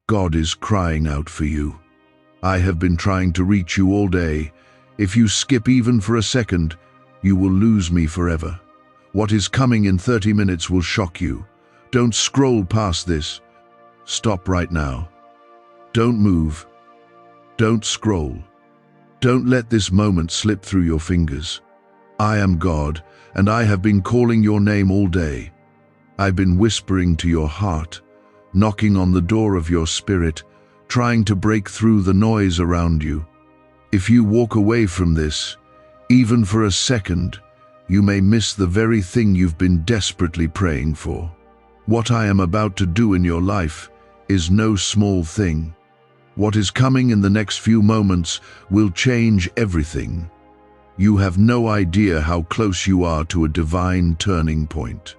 God is crying out for you. I have been trying to reach you all day. If you skip even for a second, you will lose me forever. What is coming in 30 minutes will shock you. Don't scroll past this. Stop right now. Don't move. Don't scroll. Don't let this moment slip through your fingers. I am God, and I have been calling your name all day. I've been whispering to your heart, knocking on the door of your spirit, trying to break through the noise around you. If you walk away from this, even for a second, you may miss the very thing you've been desperately praying for. What I am about to do in your life is no small thing. What is coming in the next few moments will change everything. You have no idea how close you are to a divine turning point.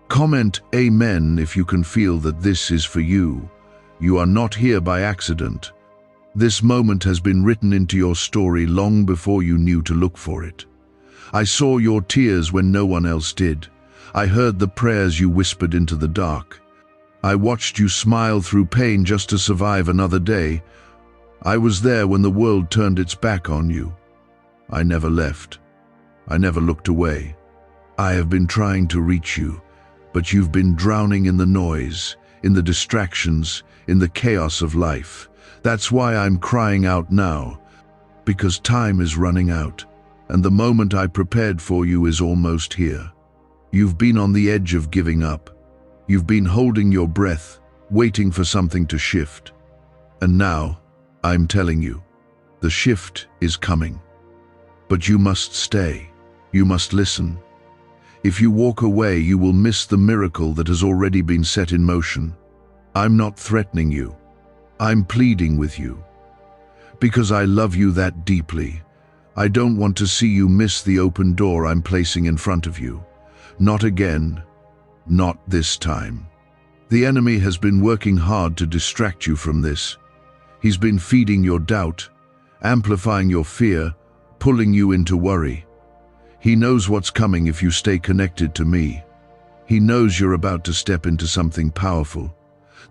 Comment Amen if you can feel that this is for you. You are not here by accident. This moment has been written into your story long before you knew to look for it. I saw your tears when no one else did. I heard the prayers you whispered into the dark. I watched you smile through pain just to survive another day. I was there when the world turned its back on you. I never left. I never looked away. I have been trying to reach you, but you've been drowning in the noise, in the distractions, in the chaos of life. That's why I'm crying out now, because time is running out, and the moment I prepared for you is almost here. You've been on the edge of giving up. You've been holding your breath, waiting for something to shift. And now, I'm telling you, the shift is coming. But you must stay. You must listen. If you walk away, you will miss the miracle that has already been set in motion. I'm not threatening you. I'm pleading with you. Because I love you that deeply. I don't want to see you miss the open door I'm placing in front of you. Not again. Not this time. The enemy has been working hard to distract you from this. He's been feeding your doubt, amplifying your fear, pulling you into worry. He knows what's coming if you stay connected to me. He knows you're about to step into something powerful.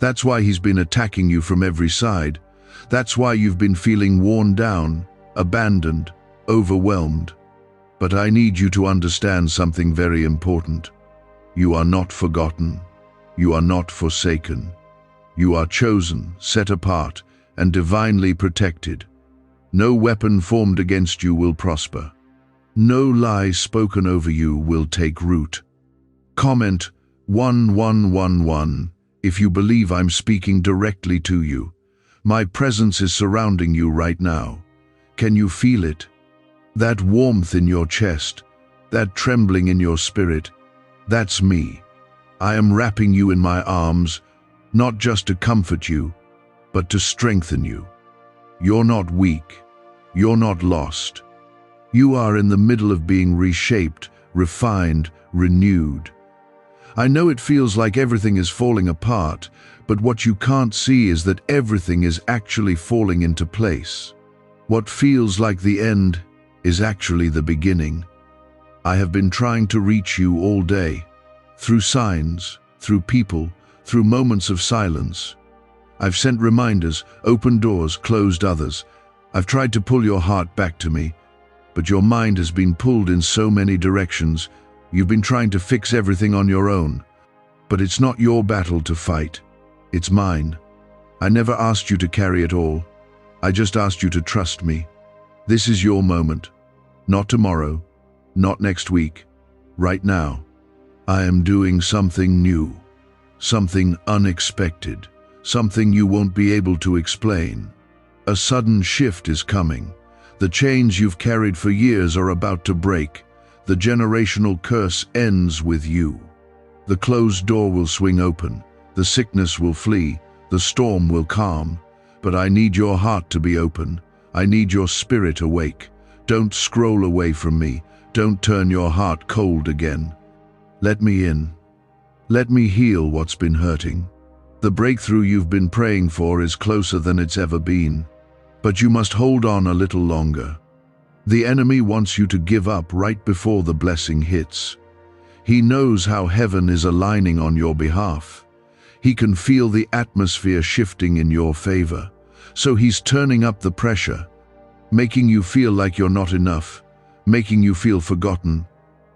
That's why he's been attacking you from every side. That's why you've been feeling worn down, abandoned, overwhelmed. But I need you to understand something very important. You are not forgotten. You are not forsaken. You are chosen, set apart, and divinely protected. No weapon formed against you will prosper. No lie spoken over you will take root. Comment 1111 if you believe I'm speaking directly to you. My presence is surrounding you right now. Can you feel it? That warmth in your chest, that trembling in your spirit, that's me. I am wrapping you in my arms, not just to comfort you, but to strengthen you. You're not weak. You're not lost. You are in the middle of being reshaped, refined, renewed. I know it feels like everything is falling apart, but what you can't see is that everything is actually falling into place. What feels like the end is actually the beginning. I have been trying to reach you all day, through signs, through people, through moments of silence. I've sent reminders, opened doors, closed others. I've tried to pull your heart back to me, but your mind has been pulled in so many directions. You've been trying to fix everything on your own. But it's not your battle to fight. It's mine. I never asked you to carry it all. I just asked you to trust me. This is your moment. Not tomorrow, not next week. Right now. I am doing something new, something unexpected, something you won't be able to explain. A sudden shift is coming. The chains you've carried for years are about to break. The generational curse ends with you. The closed door will swing open. The sickness will flee. The storm will calm. But I need your heart to be open. I need your spirit awake. Don't scroll away from me. Don't turn your heart cold again. Let me in. Let me heal what's been hurting. The breakthrough you've been praying for is closer than it's ever been. But you must hold on a little longer. The enemy wants you to give up right before the blessing hits. He knows how heaven is aligning on your behalf. He can feel the atmosphere shifting in your favor. So he's turning up the pressure, making you feel like you're not enough, making you feel forgotten.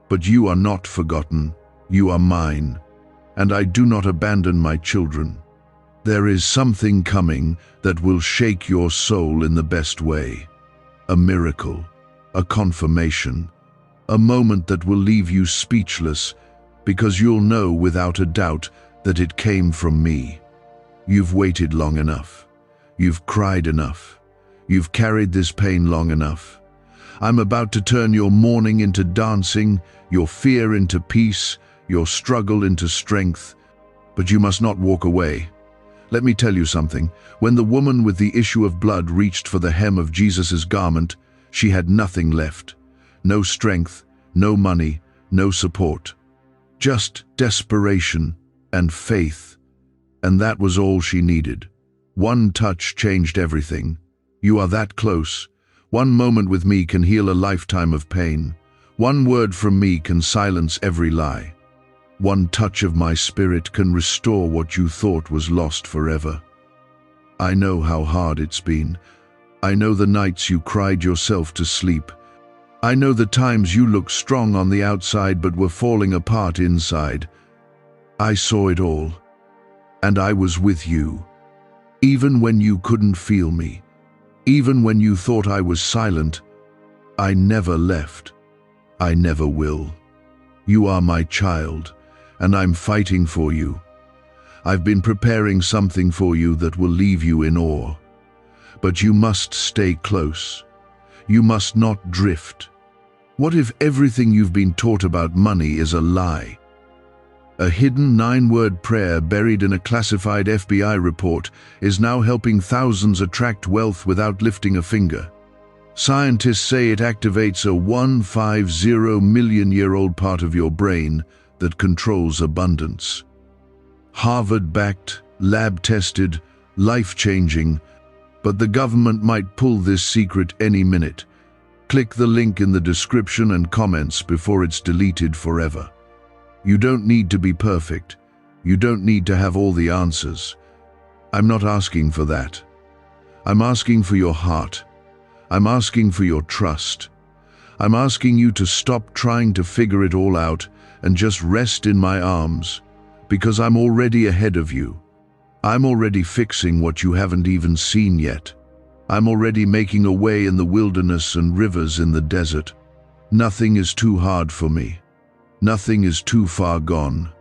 But you are not forgotten. You are mine, and I do not abandon my children. There is something coming that will shake your soul in the best way. A miracle, a confirmation, a moment that will leave you speechless, because you'll know without a doubt that it came from me. You've waited long enough. You've cried enough. You've carried this pain long enough. I'm about to turn your mourning into dancing, your fear into peace, your struggle into strength. But you must not walk away. Let me tell you something. When the woman with the issue of blood reached for the hem of Jesus' garment, she had nothing left. No strength, no money, no support. Just desperation and faith. And that was all she needed. One touch changed everything. You are that close. One moment with me can heal a lifetime of pain. One word from me can silence every lie. One touch of my spirit can restore what you thought was lost forever. I know how hard it's been. I know the nights you cried yourself to sleep. I know the times you looked strong on the outside but were falling apart inside. I saw it all, and I was with you. Even when you couldn't feel me, even when you thought I was silent, I never left. I never will. You are my child, and I'm fighting for you. I've been preparing something for you that will leave you in awe. But you must stay close. You must not drift. What if everything you've been taught about money is a lie? A hidden 9-word prayer buried in a classified FBI report is now helping thousands attract wealth without lifting a finger. Scientists say it activates a 150-million-year-old part of your brain that controls abundance. Harvard-backed, lab-tested, life-changing, but the government might pull this secret any minute. Click the link in the description and comments before it's deleted forever. You don't need to be perfect. You don't need to have all the answers. I'm not asking for that. I'm asking for your heart. I'm asking for your trust. I'm asking you to stop trying to figure it all out and just rest in my arms, because I'm already ahead of you. I'm already fixing what you haven't even seen yet. I'm already making a way in the wilderness and rivers in the desert. Nothing is too hard for me. Nothing is too far gone.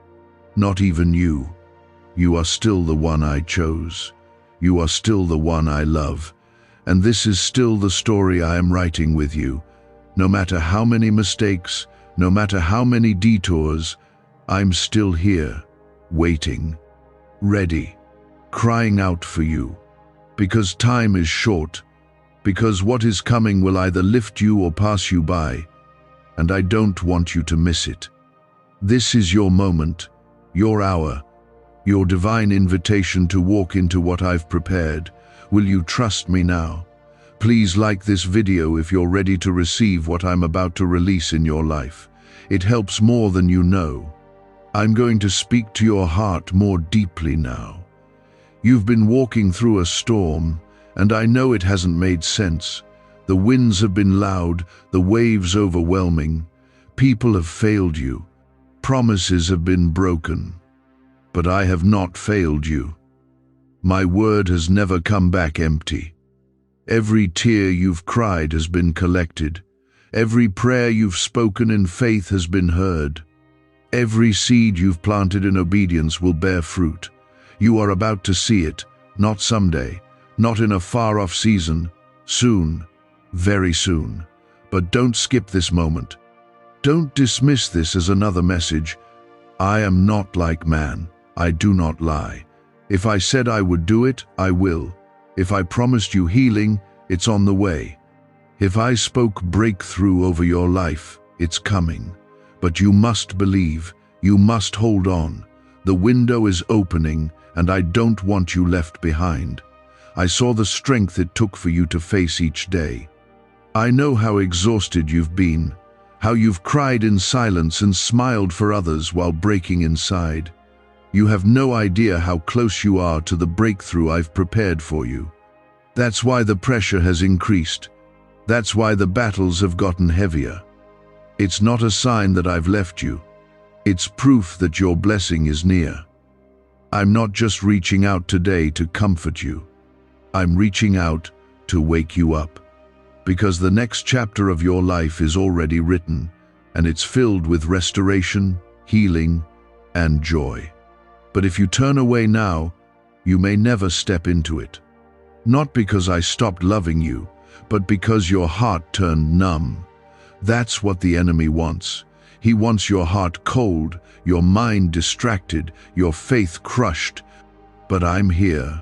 Not even you. You are still the one I chose. You are still the one I love. And this is still the story I am writing with you. No matter how many mistakes, no matter how many detours, I'm still here, waiting, ready, crying out for you. Because time is short, because what is coming will either lift you or pass you by, and I don't want you to miss it. This is your moment, your hour, your divine invitation to walk into what I've prepared. Will you trust me now? Please like this video if you're ready to receive what I'm about to release in your life. It helps more than you know. I'm going to speak to your heart more deeply now. You've been walking through a storm, and I know it hasn't made sense. The winds have been loud, the waves overwhelming. People have failed you. Promises have been broken. But I have not failed you. My word has never come back empty. Every tear you've cried has been collected. Every prayer you've spoken in faith has been heard. Every seed you've planted in obedience will bear fruit. You are about to see it, not someday, not in a far-off season, soon, very soon. But don't skip this moment. Don't dismiss this as another message. I am not like man. I do not lie. If I said I would do it, I will. If I promised you healing, it's on the way. If I spoke breakthrough over your life, it's coming. But you must believe. You must hold on. The window is opening, and I don't want you left behind. I saw the strength it took for you to face each day. I know how exhausted you've been, how you've cried in silence and smiled for others while breaking inside. You have no idea how close you are to the breakthrough I've prepared for you. That's why the pressure has increased. That's why the battles have gotten heavier. It's not a sign that I've left you. It's proof that your blessing is near. I'm not just reaching out today to comfort you. I'm reaching out to wake you up. Because the next chapter of your life is already written, and it's filled with restoration, healing, and joy. But if you turn away now, you may never step into it. Not because I stopped loving you, but because your heart turned numb. That's what the enemy wants. He wants your heart cold, your mind distracted, your faith crushed. But I'm here,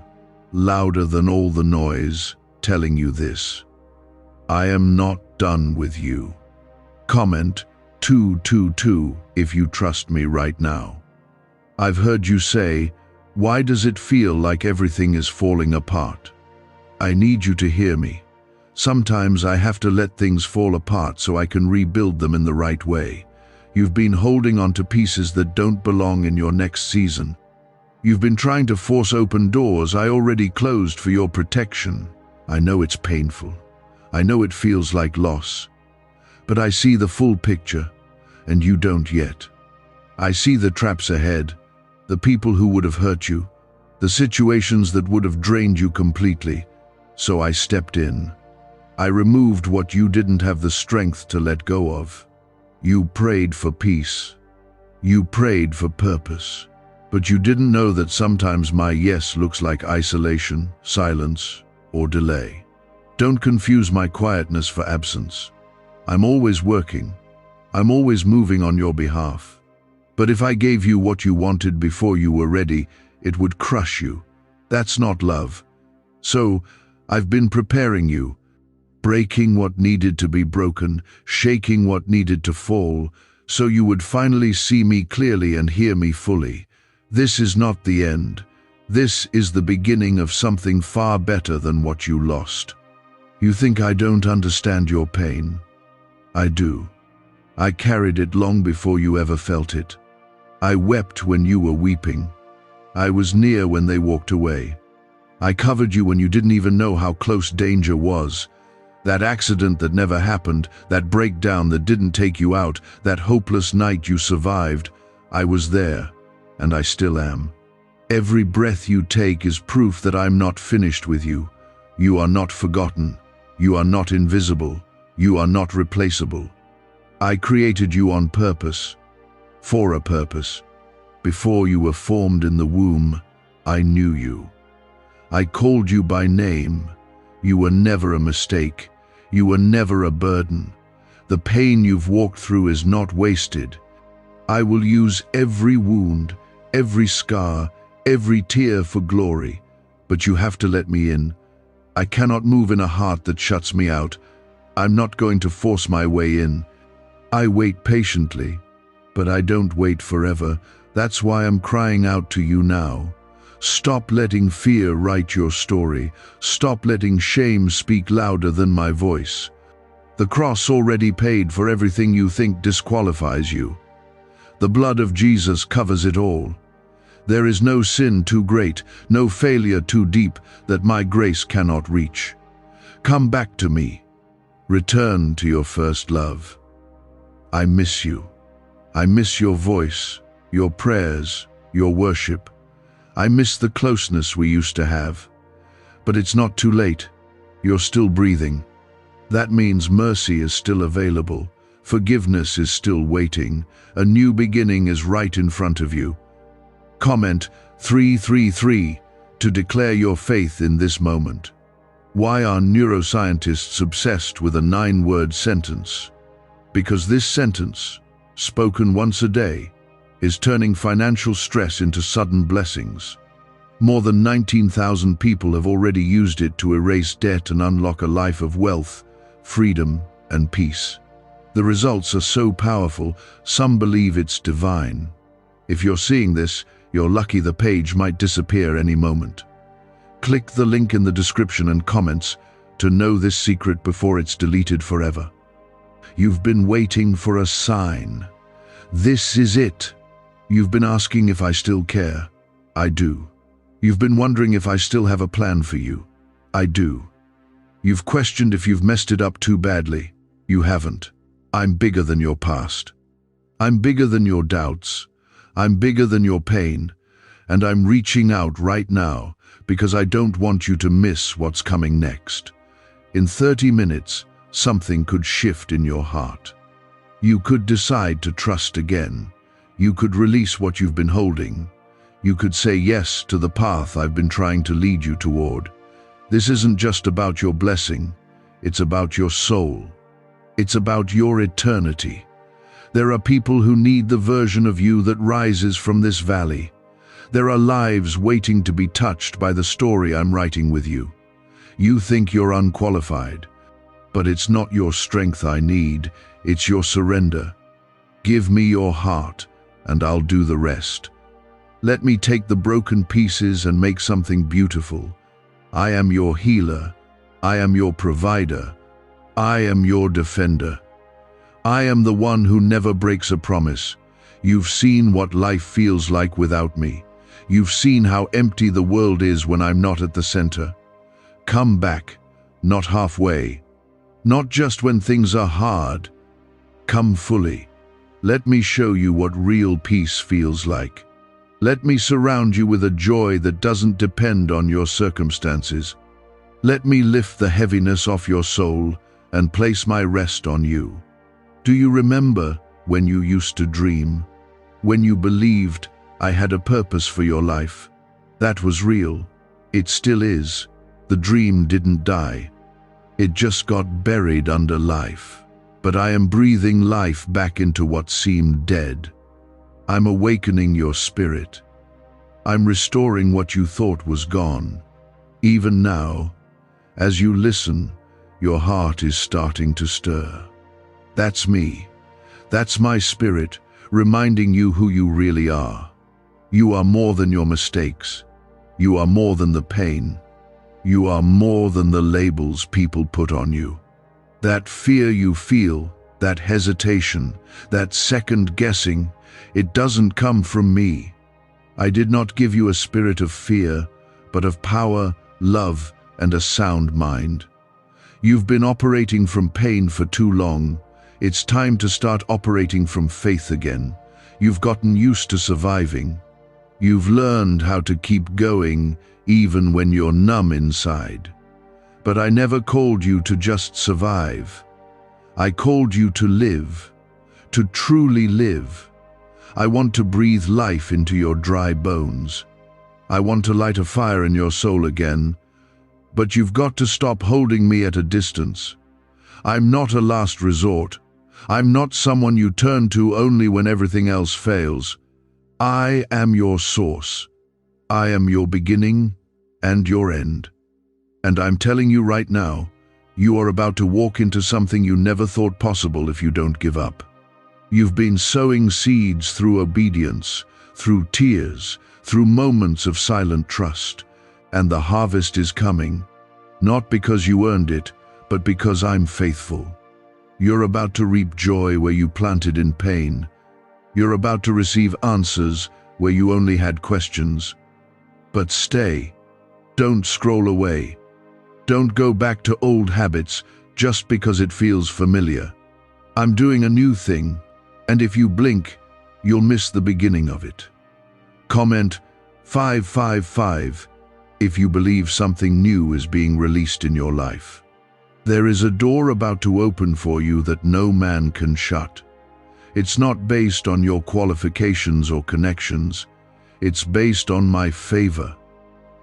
louder than all the noise, telling you this. I am not done with you. Comment 222 if you trust me right now. I've heard you say, why does it feel like everything is falling apart? I need you to hear me. Sometimes I have to let things fall apart so I can rebuild them in the right way. You've been holding on to pieces that don't belong in your next season. You've been trying to force open doors I already closed for your protection. I know it's painful. I know it feels like loss. But I see the full picture, and you don't yet. I see the traps ahead, the people who would have hurt you, the situations that would have drained you completely. So I stepped in. I removed what you didn't have the strength to let go of. You prayed for peace. You prayed for purpose. But you didn't know that sometimes my yes looks like isolation, silence, or delay. Don't confuse my quietness for absence. I'm always working. I'm always moving on your behalf. But if I gave you what you wanted before you were ready, it would crush you. That's not love. So, I've been preparing you, breaking what needed to be broken, shaking what needed to fall, so you would finally see me clearly and hear me fully. This is not the end. This is the beginning of something far better than what you lost. You think I don't understand your pain? I do. I carried it long before you ever felt it. I wept when you were weeping. I was near when they walked away. I covered you when you didn't even know how close danger was. That accident that never happened, that breakdown that didn't take you out, that hopeless night you survived, I was there, and I still am. Every breath you take is proof that I'm not finished with you. You are not forgotten. You are not invisible. You are not replaceable. I created you on purpose, for a purpose. Before you were formed in the womb, I knew you. I called you by name. You were never a mistake. You were never a burden. The pain you've walked through is not wasted. I will use every wound, every scar, every tear for glory. But you have to let me in. I cannot move in a heart that shuts me out. I'm not going to force my way in. I wait patiently, but I don't wait forever. That's why I'm crying out to you now. Stop letting fear write your story. Stop letting shame speak louder than my voice. The cross already paid for everything you think disqualifies you. The blood of Jesus covers it all. There is no sin too great, no failure too deep that my grace cannot reach. Come back to me. Return to your first love. I miss you. I miss your voice, your prayers, your worship. I miss the closeness we used to have. But it's not too late. You're still breathing. That means mercy is still available. Forgiveness is still waiting. A new beginning is right in front of you. Comment 333 to declare your faith in this moment. Why are neuroscientists obsessed with a 9-word sentence? Because this sentence, spoken once a day, is turning financial stress into sudden blessings. More than 19,000 people have already used it to erase debt and unlock a life of wealth, freedom, and peace. The results are so powerful, some believe it's divine. If you're seeing this, you're lucky. The page might disappear any moment. Click the link in the description and comments to know this secret before it's deleted forever. You've been waiting for a sign. This is it. You've been asking if I still care. I do. You've been wondering if I still have a plan for you. I do. You've questioned if you've messed it up too badly. You haven't. I'm bigger than your past. I'm bigger than your doubts. I'm bigger than your pain. And I'm reaching out right now because I don't want you to miss what's coming next. In 30 minutes, something could shift in your heart. You could decide to trust again. You could release what you've been holding. You could say yes to the path I've been trying to lead you toward. This isn't just about your blessing. It's about your soul. It's about your eternity. There are people who need the version of you that rises from this valley. There are lives waiting to be touched by the story I'm writing with you. You think you're unqualified, but it's not your strength I need, it's your surrender. Give me your heart, and I'll do the rest. Let me take the broken pieces and make something beautiful. I am your healer. I am your provider. I am your defender. I am the one who never breaks a promise. You've seen what life feels like without me. You've seen how empty the world is when I'm not at the center. Come back, not halfway, not just when things are hard. Come fully. Let me show you what real peace feels like. Let me surround you with a joy that doesn't depend on your circumstances. Let me lift the heaviness off your soul and place my rest on you. Do you remember when you used to dream? When you believed I had a purpose for your life? That was real. It still is. The dream didn't die. It just got buried under life. But I am breathing life back into what seemed dead. I'm awakening your spirit. I'm restoring what you thought was gone. Even now, as you listen, your heart is starting to stir. That's me. That's my spirit, reminding you who you really are. You are more than your mistakes. You are more than the pain. You are more than the labels people put on you. That fear you feel, that hesitation, that second guessing, it doesn't come from me. I did not give you a spirit of fear, but of power, love, and a sound mind. You've been operating from pain for too long. It's time to start operating from faith again. You've gotten used to surviving. You've learned how to keep going even when you're numb inside. But I never called you to just survive. I called you to live, to truly live. I want to breathe life into your dry bones. I want to light a fire in your soul again. But you've got to stop holding me at a distance. I'm not a last resort. I'm not someone you turn to only when everything else fails. I am your source. I am your beginning and your end. And I'm telling you right now, you are about to walk into something you never thought possible if you don't give up. You've been sowing seeds through obedience, through tears, through moments of silent trust. And the harvest is coming, not because you earned it, but because I'm faithful. You're about to reap joy where you planted in pain. You're about to receive answers where you only had questions. But stay. Don't scroll away. Don't go back to old habits just because it feels familiar. I'm doing a new thing, and if you blink, you'll miss the beginning of it. Comment 555 if you believe something new is being released in your life. There is a door about to open for you that no man can shut. It's not based on your qualifications or connections. It's based on my favor.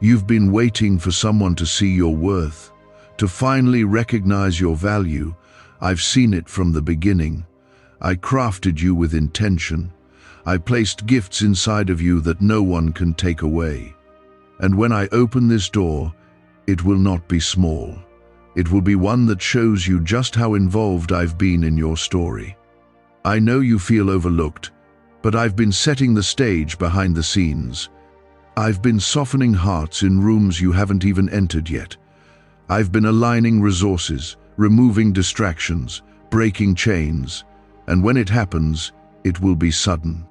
You've been waiting for someone to see your worth, to finally recognize your value. I've seen it from the beginning. I crafted you with intention. I placed gifts inside of you that no one can take away. And when I open this door, it will not be small. It will be one that shows you just how involved I've been in your story. I know you feel overlooked, but I've been setting the stage behind the scenes. I've been softening hearts in rooms you haven't even entered yet. I've been aligning resources, removing distractions, breaking chains. And when it happens, it will be sudden.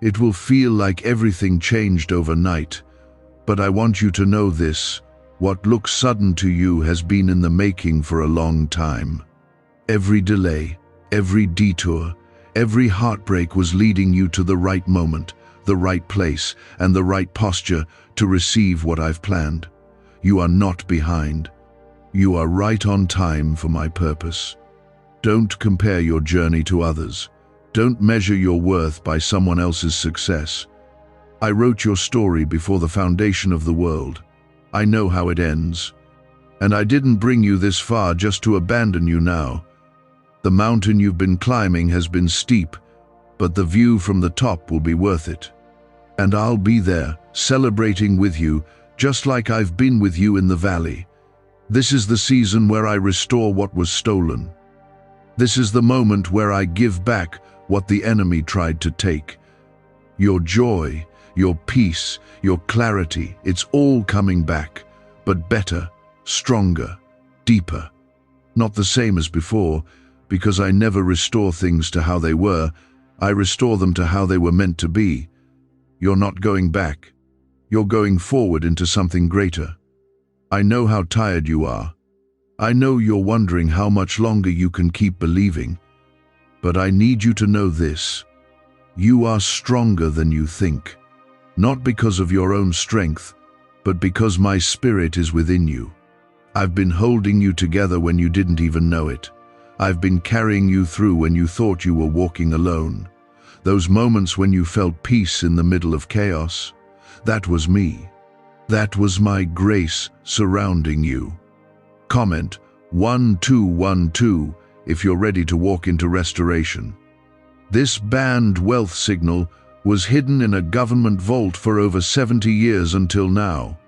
It will feel like everything changed overnight. But I want you to know this: what looks sudden to you has been in the making for a long time. Every delay, every detour, every heartbreak was leading you to the right moment, the right place, and the right posture to receive what I've planned. You are not behind. You are right on time for my purpose. Don't compare your journey to others. Don't measure your worth by someone else's success. I wrote your story before the foundation of the world. I know how it ends. And I didn't bring you this far just to abandon you now. The mountain you've been climbing has been steep, but the view from the top will be worth it. And I'll be there, celebrating with you, just like I've been with you in the valley. This is the season where I restore what was stolen. This is the moment where I give back what the enemy tried to take. Your joy, your peace, your clarity, it's all coming back, but better, stronger, deeper. Not the same as before, because I never restore things to how they were. I restore them to how they were meant to be. You're not going back. You're going forward into something greater. I know how tired you are. I know you're wondering how much longer you can keep believing. But I need you to know this: you are stronger than you think. Not because of your own strength, but because my spirit is within you. I've been holding you together when you didn't even know it. I've been carrying you through when you thought you were walking alone. Those moments when you felt peace in the middle of chaos, that was me. That was my grace surrounding you. Comment 1212 if you're ready to walk into restoration. This banned wealth signal was hidden in a government vault for over 70 years until now.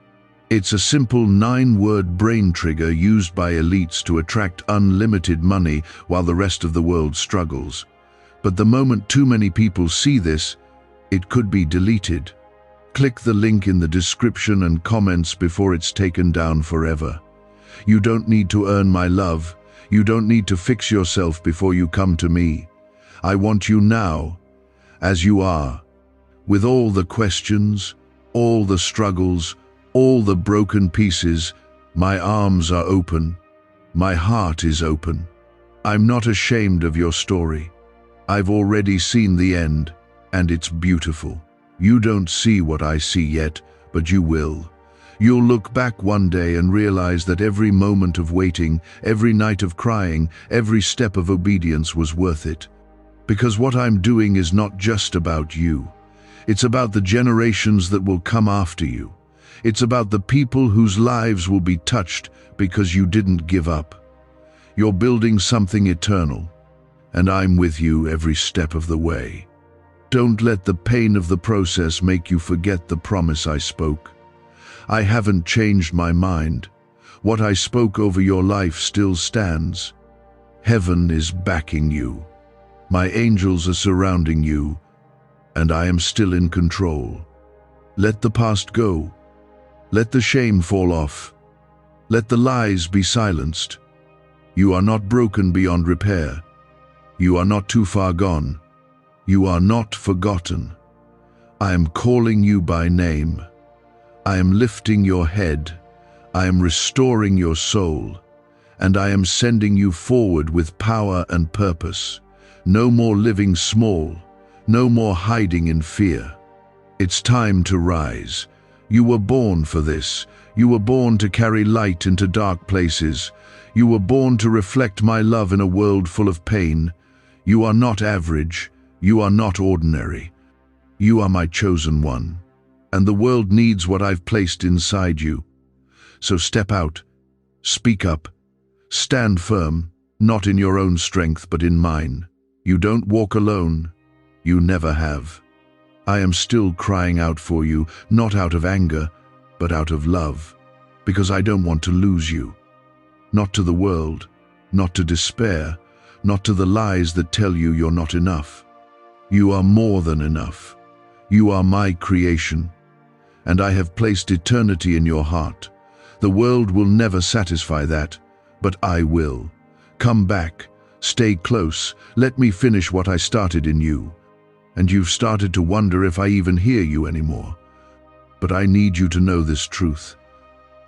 It's a simple 9-word brain trigger used by elites to attract unlimited money while the rest of the world struggles. But the moment too many people see this, it could be deleted. Click the link in the description and comments before it's taken down forever. You don't need to earn my love. You don't need to fix yourself before you come to me. I want you now, as you are, with all the questions, all the struggles, all the broken pieces. My arms are open. My heart is open. I'm not ashamed of your story. I've already seen the end, and it's beautiful. You don't see what I see yet, but you will. You'll look back one day and realize that every moment of waiting, every night of crying, every step of obedience was worth it. Because what I'm doing is not just about you. It's about the generations that will come after you. It's about the people whose lives will be touched because you didn't give up. You're building something eternal, and I'm with you every step of the way. Don't let the pain of the process make you forget the promise I spoke. I haven't changed my mind. What I spoke over your life still stands. Heaven is backing you. My angels are surrounding you, and I am still in control. Let the past go. Let the shame fall off. Let the lies be silenced. You are not broken beyond repair. You are not too far gone. You are not forgotten. I am calling you by name. I am lifting your head. I am restoring your soul. And I am sending you forward with power and purpose. No more living small. No more hiding in fear. It's time to rise. You were born for this. You were born to carry light into dark places. You were born to reflect my love in a world full of pain. You are not average. You are not ordinary. You are my chosen one. And the world needs what I've placed inside you. So step out. Speak up. Stand firm, not in your own strength, but in mine. You don't walk alone. You never have. I am still crying out for you, not out of anger, but out of love, because I don't want to lose you. Not to the world, not to despair, not to the lies that tell you you're not enough. You are more than enough. You are my creation, and I have placed eternity in your heart. The world will never satisfy that, but I will. Come back, stay close, let me finish what I started in you. and you've started to wonder if I even hear you anymore. But I need you to know this truth.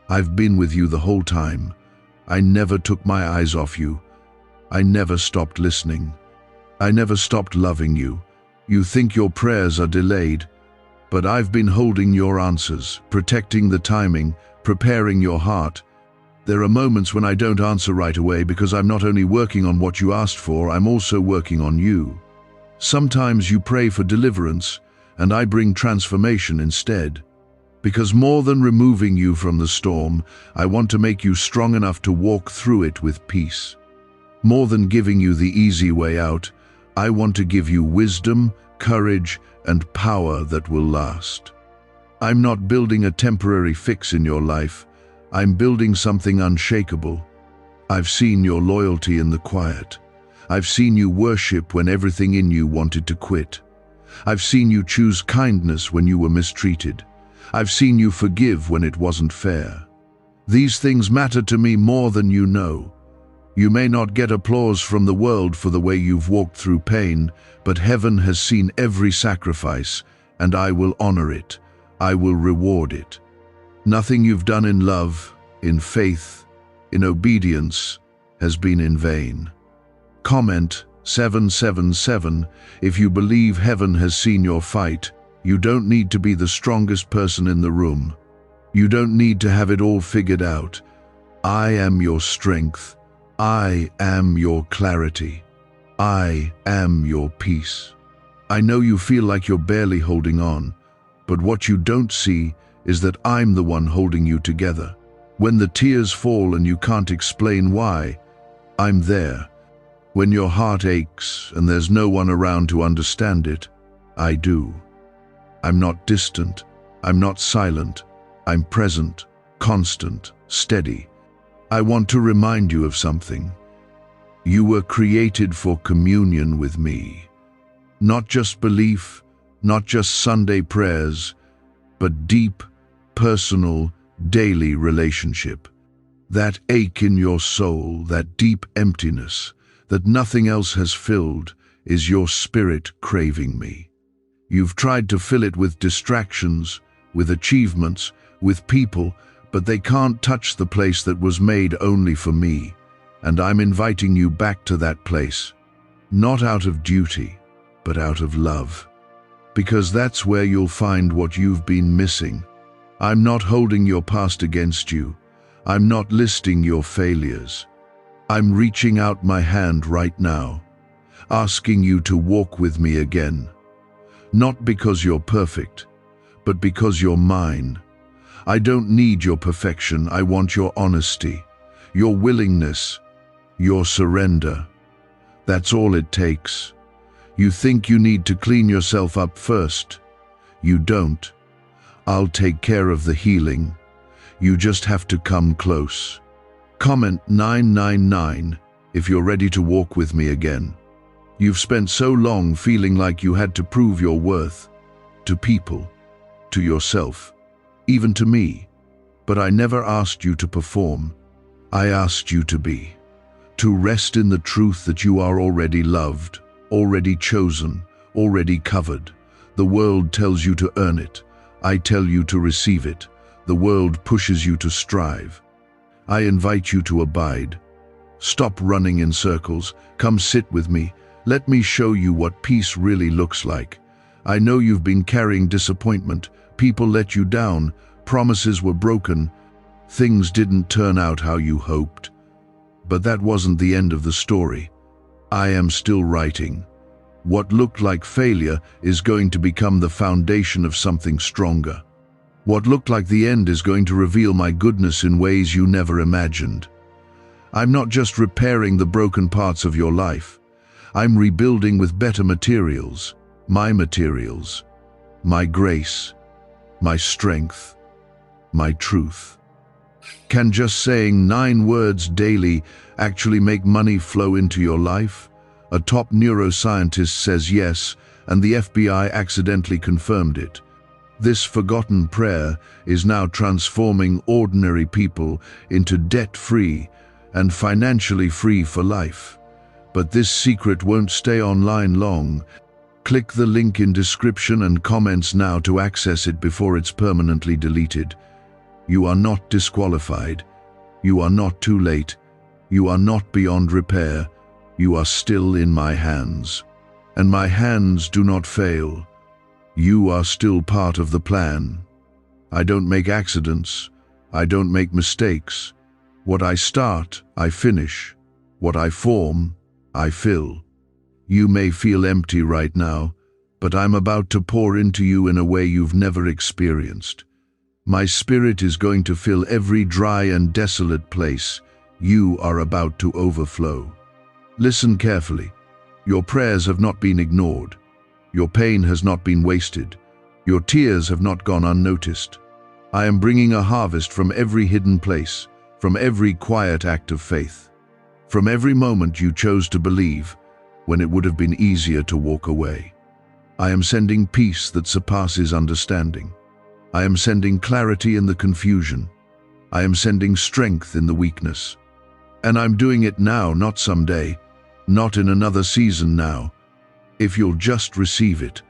I've been with you the whole time. I never took my eyes off you. I never stopped listening. I never stopped loving you. You think your prayers are delayed, but I've been holding your answers, protecting the timing, preparing your heart. There are moments when I don't answer right away because I'm not only working on what you asked for, I'm also working on you. Sometimes you pray for deliverance, and I bring transformation instead. Because more than removing you from the storm, I want to make you strong enough to walk through it with peace. More than giving you the easy way out, I want to give you wisdom, courage, and power that will last. I'm not building a temporary fix in your life. I'm building something unshakable. I've seen your loyalty in the quiet. I've seen you worship when everything in you wanted to quit. I've seen you choose kindness when you were mistreated. I've seen you forgive when it wasn't fair. These things matter to me more than you know. You may not get applause from the world for the way you've walked through pain, but heaven has seen every sacrifice, and I will honor it. I will reward it. Nothing you've done in love, in faith, in obedience, has been in vain. Comment 777 if you believe heaven has seen your fight. You don't need to be the strongest person in the room. You don't need to have it all figured out. I am your strength. I am your clarity. I am your peace. I know you feel like you're barely holding on, but what you don't see is that I'm the one holding you together. When the tears fall and you can't explain why, I'm there. When your heart aches and there's no one around to understand it, I do. I'm not distant. I'm not silent. I'm present, constant, steady. I want to remind you of something. You were created for communion with me. Not just belief, not just Sunday prayers, but deep, personal, daily relationship. That ache in your soul, that deep emptiness that nothing else has filled, is your spirit craving me. You've tried to fill it with distractions, with achievements, with people, but they can't touch the place that was made only for me. And I'm inviting you back to that place, not out of duty, but out of love. Because that's where you'll find what you've been missing. I'm not holding your past against you. I'm not listing your failures. I'm reaching out my hand right now, asking you to walk with me again. Not because you're perfect, but because you're mine. I don't need your perfection. I want your honesty, your willingness, your surrender. That's all it takes. You think you need to clean yourself up first. You don't. I'll take care of the healing. You just have to come close. Comment 999 if you're ready to walk with me again. You've spent so long feeling like you had to prove your worth to people, to yourself, even to me. But I never asked you to perform. I asked you to be, to rest in the truth that you are already loved, already chosen, already covered. The world tells you to earn it. I tell you to receive it. The world pushes you to strive. I invite you to abide. Stop running in circles. Come sit with me. Let me show you what peace really looks like. I know you've been carrying disappointment. People let you down. Promises were broken. Things didn't turn out how you hoped. But that wasn't the end of the story. I am still writing. What looked like failure is going to become the foundation of something stronger. What looked like the end is going to reveal my goodness in ways you never imagined. I'm not just repairing the broken parts of your life. I'm rebuilding with better materials, my grace, my strength, my truth. Can just saying 9 words daily actually make money flow into your life? A top neuroscientist says yes, and the FBI accidentally confirmed it. This forgotten prayer is now transforming ordinary people into debt-free and financially free for life. But this secret won't stay online long. Click the link in description and comments now to access it before it's permanently deleted. You are not disqualified. You are not too late. You are not beyond repair. You are still in my hands. And my hands do not fail. You are still part of the plan. I don't make accidents. I don't make mistakes. What I start, I finish. What I form, I fill. You may feel empty right now, but I'm about to pour into you in a way you've never experienced. My spirit is going to fill every dry and desolate place. You are about to overflow. Listen carefully. Your prayers have not been ignored. Your pain has not been wasted. Your tears have not gone unnoticed. I am bringing a harvest from every hidden place, from every quiet act of faith, from every moment you chose to believe when it would have been easier to walk away. I am sending peace that surpasses understanding. I am sending clarity in the confusion. I am sending strength in the weakness. And I'm doing it now, not someday, not in another season now. If you'll just receive it,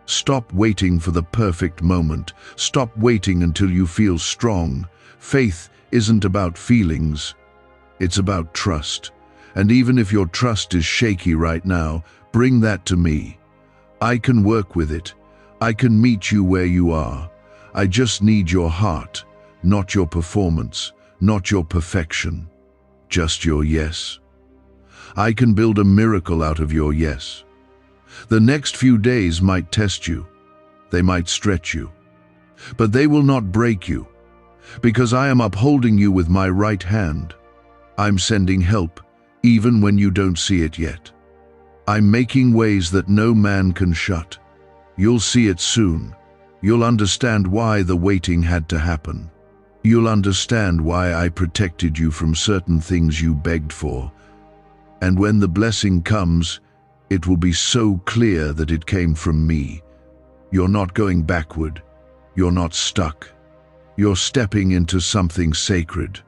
stop waiting for the perfect moment. Stop waiting until you feel strong. Faith isn't about feelings. It's about trust. And even if your trust is shaky right now, bring that to me. I can work with it. I can meet you where you are. I just need your heart, not your performance, not your perfection, just your yes. I can build a miracle out of your yes. The next few days might test you. They might stretch you. But they will not break you, because I am upholding you with my right hand. I'm sending help, even when you don't see it yet. I'm making ways that no man can shut. You'll see it soon. You'll understand why the waiting had to happen. You'll understand why I protected you from certain things you begged for. And when the blessing comes, it will be so clear that it came from me. You're not going backward. You're not stuck. You're stepping into something sacred.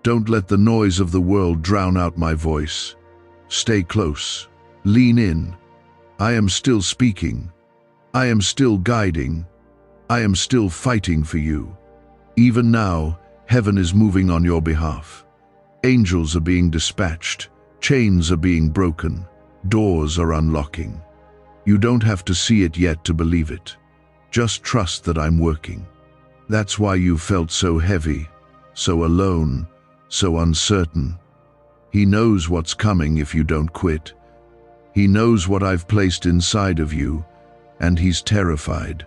Don't let the noise of the world drown out my voice. Stay close. Lean in. I am still speaking. I am still guiding. I am still fighting for you. Even now, heaven is moving on your behalf. Angels are being dispatched. Chains are being broken. Doors are unlocking. You don't have to see it yet to believe it. Just trust that I'm working. That's why you felt so heavy, so alone, so uncertain. He knows what's coming if you don't quit. He knows what I've placed inside of you, and he's terrified.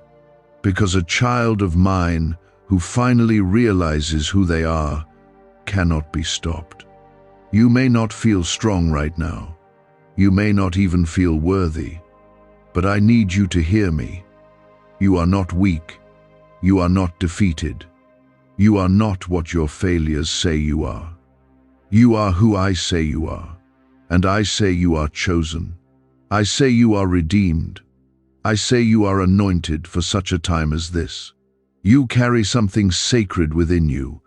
Because a child of mine who finally realizes who they are cannot be stopped. You may not feel strong right now. You may not even feel worthy. But I need you to hear me. You are not weak. You are not defeated. You are not what your failures say you are. You are who I say you are. And I say you are chosen. I say you are redeemed. I say you are anointed for such a time as this. You carry something sacred within you.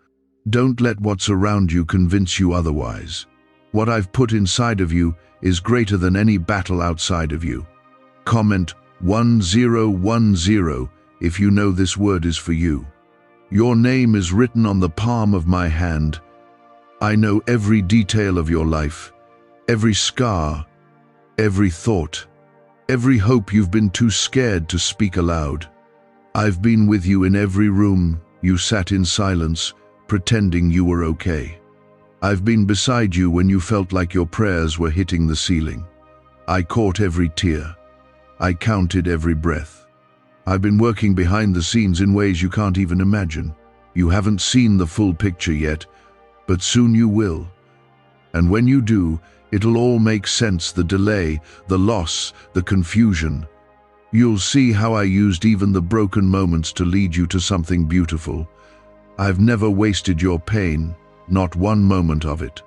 Don't let what's around you convince you otherwise. What I've put inside of you is greater than any battle outside of you. Comment 1010 if you know this word is for you. Your name is written on the palm of my hand. I know every detail of your life, every scar, every thought, every hope you've been too scared to speak aloud. I've been with you in every room you sat in silence, pretending you were okay. I've been beside you when you felt like your prayers were hitting the ceiling. I caught every tear. I counted every breath. I've been working behind the scenes in ways you can't even imagine. You haven't seen the full picture yet, but soon you will. And when you do, it'll all make sense, the delay, the loss, the confusion. You'll see how I used even the broken moments to lead you to something beautiful. I've never wasted your pain, not one moment of it.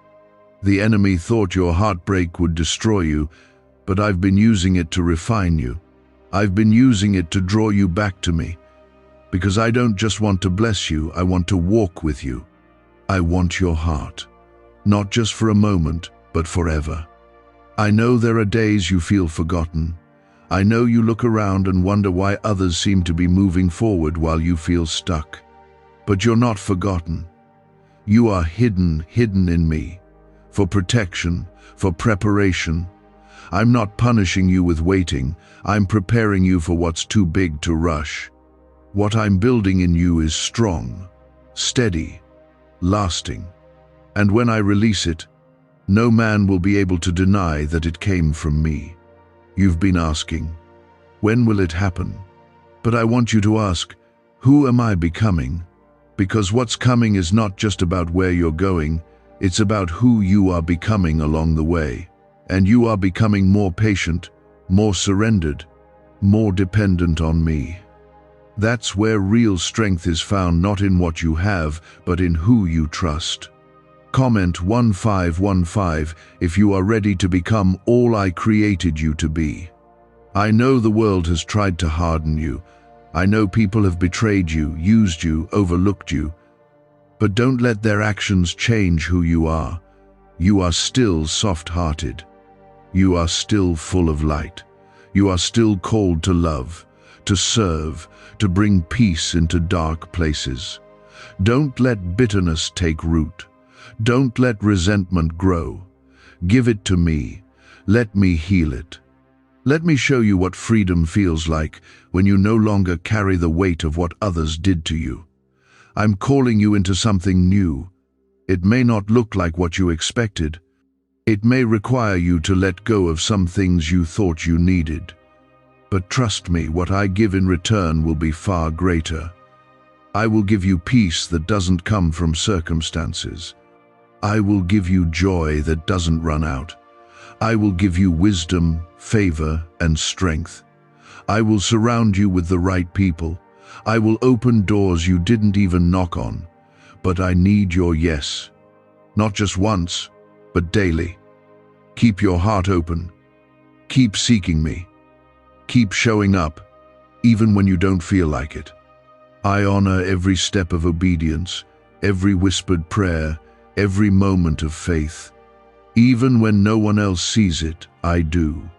The enemy thought your heartbreak would destroy you, but I've been using it to refine you. I've been using it to draw you back to me. Because I don't just want to bless you, I want to walk with you. I want your heart. Not just for a moment, but forever. I know there are days you feel forgotten. I know you look around and wonder why others seem to be moving forward while you feel stuck. But you're not forgotten. You are hidden in me. For protection, for preparation. I'm not punishing you with waiting. I'm preparing you for what's too big to rush. What I'm building in you is strong, steady, lasting. And when I release it, no man will be able to deny that it came from me. You've been asking, when will it happen? But I want you to ask, who am I becoming? Because what's coming is not just about where you're going, it's about who you are becoming along the way. And you are becoming more patient, more surrendered, more dependent on me. That's where real strength is found, not in what you have, but in who you trust. Comment 1515 if you are ready to become all I created you to be. I know the world has tried to harden you. I know people have betrayed you, used you, overlooked you. But don't let their actions change who you are. You are still soft-hearted. You are still full of light. You are still called to love, to serve, to bring peace into dark places. Don't let bitterness take root. Don't let resentment grow. Give it to me. Let me heal it. Let me show you what freedom feels like when you no longer carry the weight of what others did to you. I'm calling you into something new. It may not look like what you expected. It may require you to let go of some things you thought you needed. But trust me, what I give in return will be far greater. I will give you peace that doesn't come from circumstances. I will give you joy that doesn't run out. I will give you wisdom, favor, and strength. I will surround you with the right people. I will open doors you didn't even knock on. But I need your yes. Not just once, but daily. Keep your heart open. Keep seeking me. Keep showing up, even when you don't feel like it. I honor every step of obedience, every whispered prayer, every moment of faith. Even when no one else sees it, I do,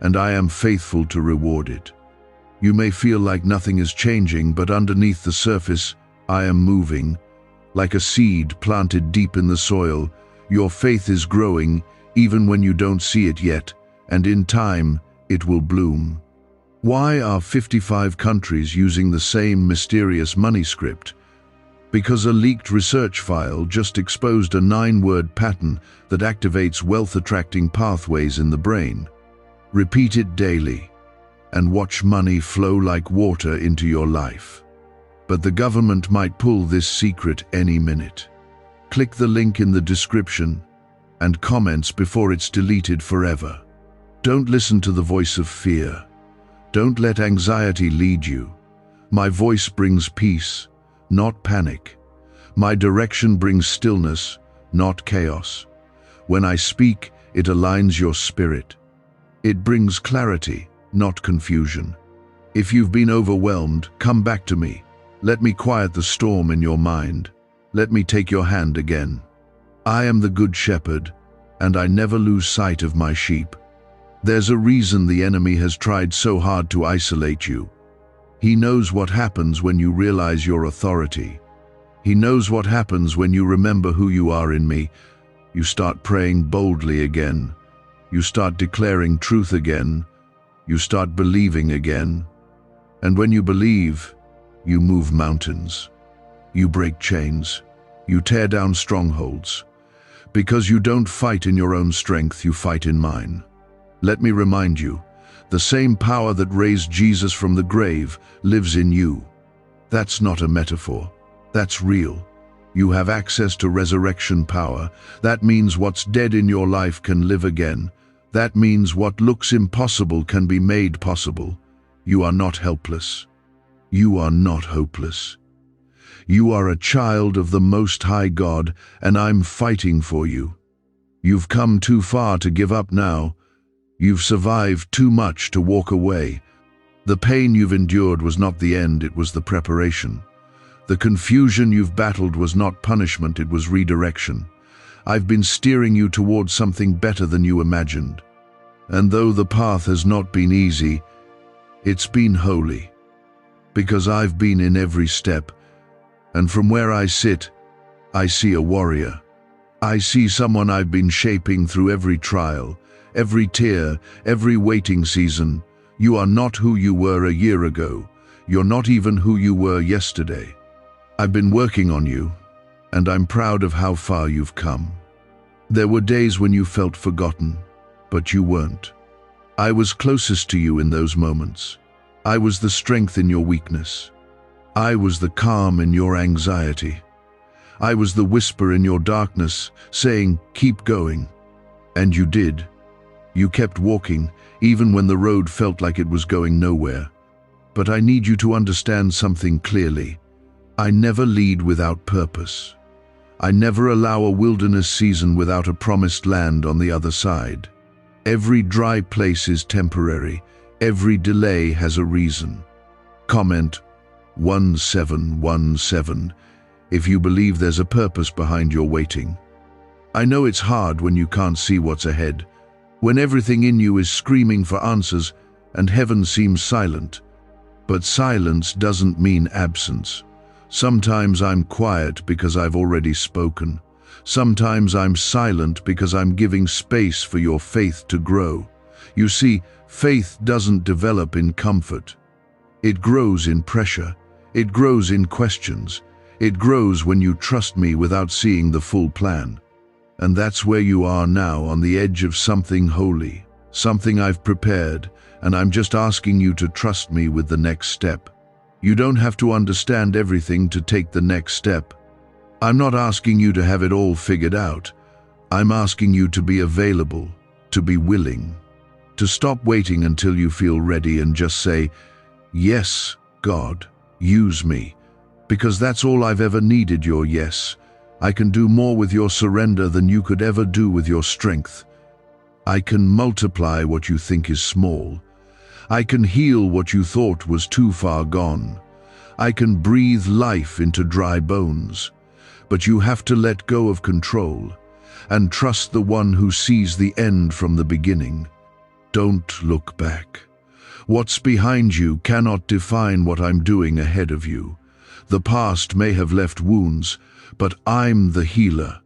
and I am faithful to reward it. You may feel like nothing is changing, but underneath the surface, I am moving. Like a seed planted deep in the soil, your faith is growing even when you don't see it yet, and in time, it will bloom. Why are 55 countries using the same mysterious money script? Because a leaked research file just exposed a 9-word pattern that activates wealth-attracting pathways in the brain. Repeat it daily, and watch money flow like water into your life. But the government might pull this secret any minute. Click the link in the description and comments before it's deleted forever. Don't listen to the voice of fear. Don't let anxiety lead you. My voice brings peace, not panic. My direction brings stillness, not chaos. When I speak, it aligns your spirit. It brings clarity, not confusion. If you've been overwhelmed, come back to me. Let me quiet the storm in your mind. Let me take your hand again. I am the good shepherd, and I never lose sight of my sheep. There's a reason the enemy has tried so hard to isolate you. He knows what happens when you realize your authority. He knows what happens when you remember who you are in me. You start praying boldly again. You start declaring truth again. You start believing again. And when you believe, you move mountains. You break chains. You tear down strongholds. Because you don't fight in your own strength, you fight in mine. Let me remind you, the same power that raised Jesus from the grave lives in you. That's not a metaphor. That's real. You have access to resurrection power. That means what's dead in your life can live again. That means what looks impossible can be made possible. You are not helpless. You are not hopeless. You are a child of the Most High God, and I'm fighting for you. You've come too far to give up now. You've survived too much to walk away. The pain you've endured was not the end, it was the preparation. The confusion you've battled was not punishment, it was redirection. I've been steering you towards something better than you imagined. And though the path has not been easy, it's been holy, because I've been in every step, and from where I sit, I see a warrior. I see someone I've been shaping through every trial, every tear, every waiting season. You are not who you were a year ago. You're not even who you were yesterday. I've been working on you, and I'm proud of how far you've come. There were days when you felt forgotten, but you weren't. I was closest to you in those moments. I was the strength in your weakness. I was the calm in your anxiety. I was the whisper in your darkness, saying, "Keep going." And you did. You kept walking, even when the road felt like it was going nowhere. But I need you to understand something clearly. I never lead without purpose. I never allow a wilderness season without a promised land on the other side. Every dry place is temporary. Every delay has a reason. Comment 1717 if you believe there's a purpose behind your waiting. I know it's hard when you can't see what's ahead, when everything in you is screaming for answers and heaven seems silent. But silence doesn't mean absence. Sometimes I'm quiet because I've already spoken. Sometimes I'm silent because I'm giving space for your faith to grow. You see, faith doesn't develop in comfort. It grows in pressure. It grows in questions. It grows when you trust me without seeing the full plan. And that's where you are now, on the edge of something holy, something I've prepared, and I'm just asking you to trust me with the next step. You don't have to understand everything to take the next step. I'm not asking you to have it all figured out. I'm asking you to be available, to be willing, to stop waiting until you feel ready and just say, "Yes, God, use me," because that's all I've ever needed, your yes. I can do more with your surrender than you could ever do with your strength. I can multiply what you think is small. I can heal what you thought was too far gone. I can breathe life into dry bones. But you have to let go of control and trust the one who sees the end from the beginning. Don't look back. What's behind you cannot define what I'm doing ahead of you. The past may have left wounds, but I'm the healer.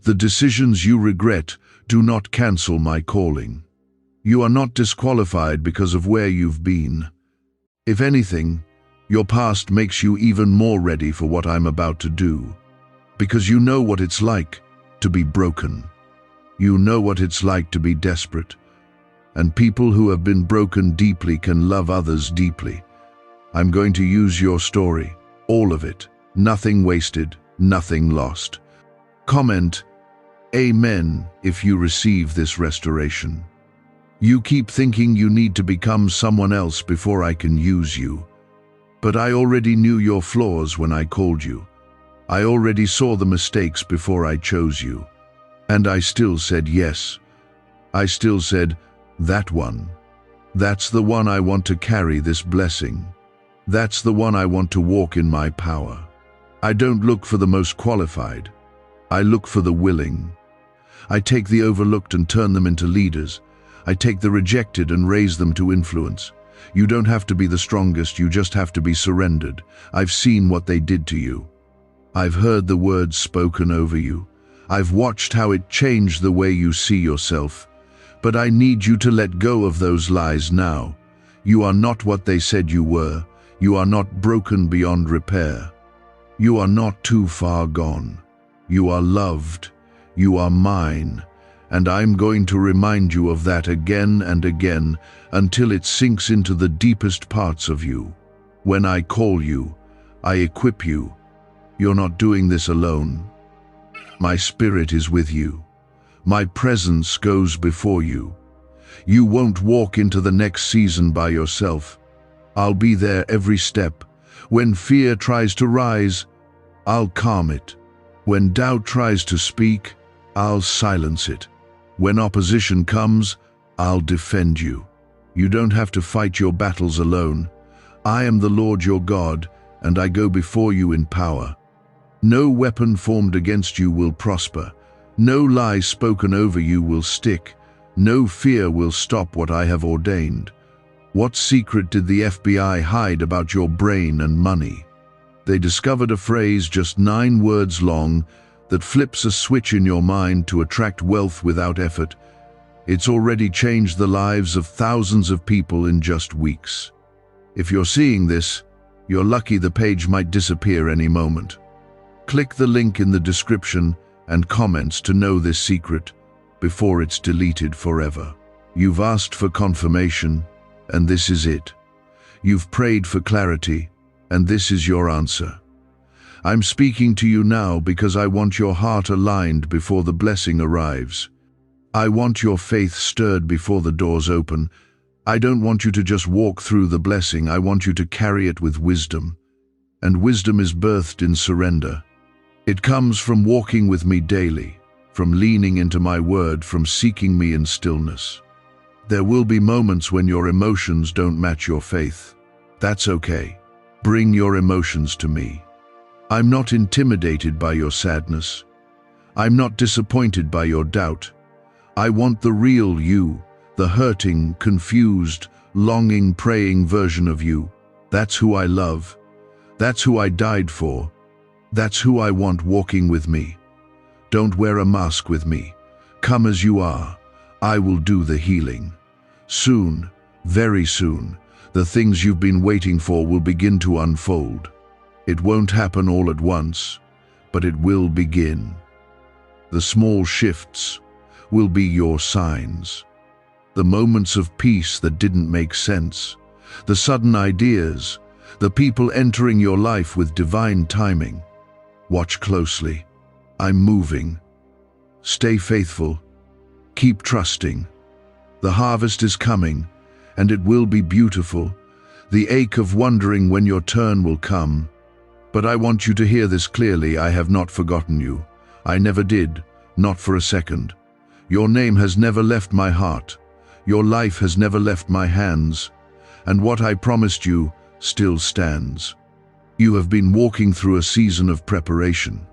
The decisions you regret do not cancel my calling. You are not disqualified because of where you've been. If anything, your past makes you even more ready for what I'm about to do. Because you know what it's like to be broken. You know what it's like to be desperate. And people who have been broken deeply can love others deeply. I'm going to use your story, all of it, nothing wasted, nothing lost. Comment, "Amen," if you receive this restoration. You keep thinking you need to become someone else before I can use you. But I already knew your flaws when I called you. I already saw the mistakes before I chose you. And I still said yes. I still said, "That one. That's the one I want to carry this blessing. That's the one I want to walk in my power." I don't look for the most qualified. I look for the willing. I take the overlooked and turn them into leaders. I take the rejected and raise them to influence. You don't have to be the strongest, you just have to be surrendered. I've seen what they did to you. I've heard the words spoken over you. I've watched how it changed the way you see yourself. But I need you to let go of those lies now. You are not what they said you were. You are not broken beyond repair. You are not too far gone. You are loved. You are mine. And I'm going to remind you of that again and again until it sinks into the deepest parts of you. When I call you, I equip you. You're not doing this alone. My spirit is with you. My presence goes before you. You won't walk into the next season by yourself. I'll be there every step. When fear tries to rise, I'll calm it. When doubt tries to speak, I'll silence it. When opposition comes, I'll defend you. You don't have to fight your battles alone. I am the Lord your God, and I go before you in power. No weapon formed against you will prosper. No lie spoken over you will stick. No fear will stop what I have ordained. What secret did the FBI hide about your brain and money? They discovered a phrase just 9 words long that flips a switch in your mind to attract wealth without effort. It's already changed the lives of thousands of people in just weeks. If you're seeing this, you're lucky. The page might disappear any moment. Click the link in the description and comments to know this secret before it's deleted forever. You've asked for confirmation, and this is it. You've prayed for clarity, and this is your answer. I'm speaking to you now because I want your heart aligned before the blessing arrives. I want your faith stirred before the doors open. I don't want you to just walk through the blessing. I want you to carry it with wisdom. And wisdom is birthed in surrender. It comes from walking with me daily, from leaning into my word, from seeking me in stillness. There will be moments when your emotions don't match your faith. That's okay. Bring your emotions to me. I'm not intimidated by your sadness. I'm not disappointed by your doubt. I want the real you, the hurting, confused, longing, praying version of you. That's who I love. That's who I died for. That's who I want walking with me. Don't wear a mask with me. Come as you are. I will do the healing. Soon, very soon, the things you've been waiting for will begin to unfold. It won't happen all at once, but it will begin. The small shifts will be your signs. The moments of peace that didn't make sense. The sudden ideas. The people entering your life with divine timing. Watch closely. I'm moving. Stay faithful. Keep trusting. The harvest is coming, and it will be beautiful. The ache of wondering when your turn will come. But I want you to hear this clearly. I have not forgotten you. I never did, not for a second. Your name has never left my heart. Your life has never left my hands. And what I promised you still stands. You have been walking through a season of preparation.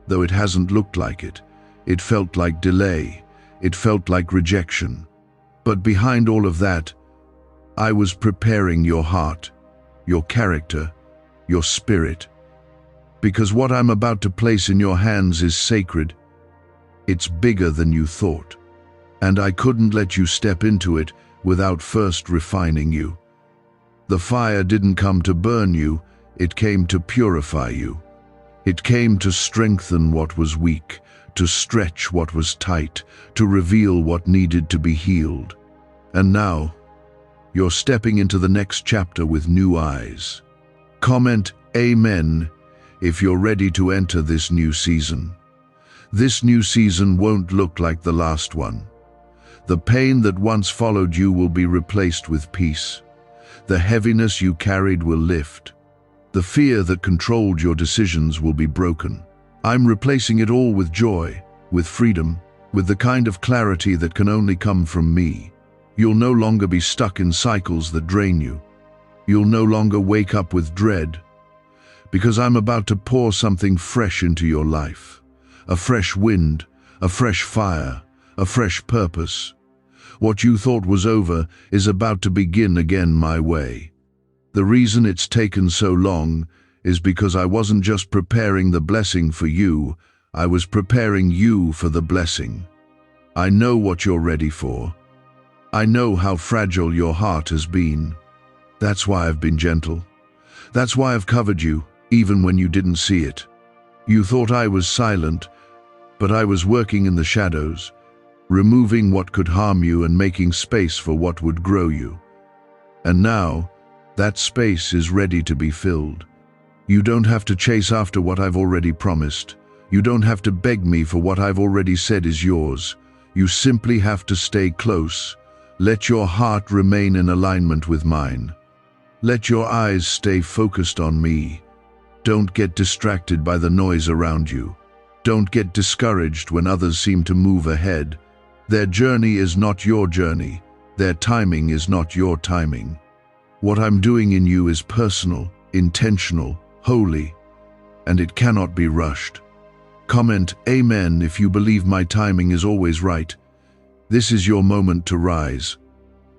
Though it hasn't looked like it. It felt like delay. It felt like rejection. But behind all of that, I was preparing your heart, your character, your spirit. Because what I'm about to place in your hands is sacred. It's bigger than you thought. And I couldn't let you step into it without first refining you. The fire didn't come to burn you, it came to purify you. It came to strengthen what was weak, to stretch what was tight, to reveal what needed to be healed. And now, you're stepping into the next chapter with new eyes. Comment Amen if you're ready to enter this new season. This new season won't look like the last one. The pain that once followed you will be replaced with peace. The heaviness you carried will lift. The fear that controlled your decisions will be broken. I'm replacing it all with joy, with freedom, with the kind of clarity that can only come from me. You'll no longer be stuck in cycles that drain you. You'll no longer wake up with dread, because I'm about to pour something fresh into your life. A fresh wind, a fresh fire, a fresh purpose. What you thought was over is about to begin again my way. The reason it's taken so long is because I wasn't just preparing the blessing for you, I was preparing you for the blessing. I know what you're ready for. I know how fragile your heart has been. That's why I've been gentle. That's why I've covered you, even when you didn't see it. You thought I was silent, but I was working in the shadows, removing what could harm you and making space for what would grow you. And now, that space is ready to be filled. You don't have to chase after what I've already promised. You don't have to beg me for what I've already said is yours. You simply have to stay close. Let your heart remain in alignment with mine. Let your eyes stay focused on me. Don't get distracted by the noise around you. Don't get discouraged when others seem to move ahead. Their journey is not your journey. Their timing is not your timing. What I'm doing in you is personal, intentional, holy, and it cannot be rushed. Comment Amen if you believe my timing is always right. This is your moment to rise,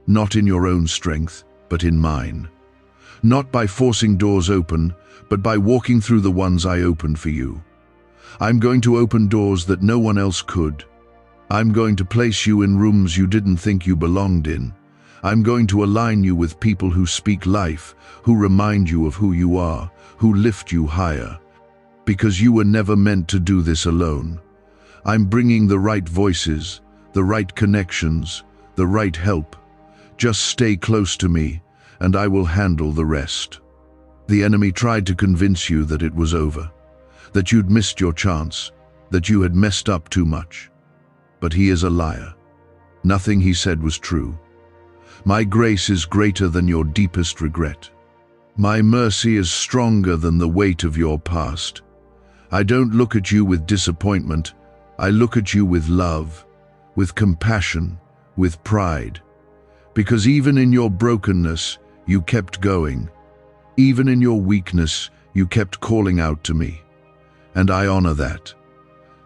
not in your own strength, but in mine. Not by forcing doors open, but by walking through the ones I opened for you. I'm going to open doors that no one else could. I'm going to place you in rooms you didn't think you belonged in. I'm going to align you with people who speak life, who remind you of who you are, who lift you higher. Because you were never meant to do this alone. I'm bringing the right voices, the right connections, the right help. Just stay close to me, and I will handle the rest. The enemy tried to convince you that it was over, that you'd missed your chance, that you had messed up too much. But he is a liar. Nothing he said was true. My grace is greater than your deepest regret. My mercy is stronger than the weight of your past. I don't look at you with disappointment. I look at you with love, with compassion, with pride. Because even in your brokenness, you kept going. Even in your weakness, you kept calling out to me. And I honor that.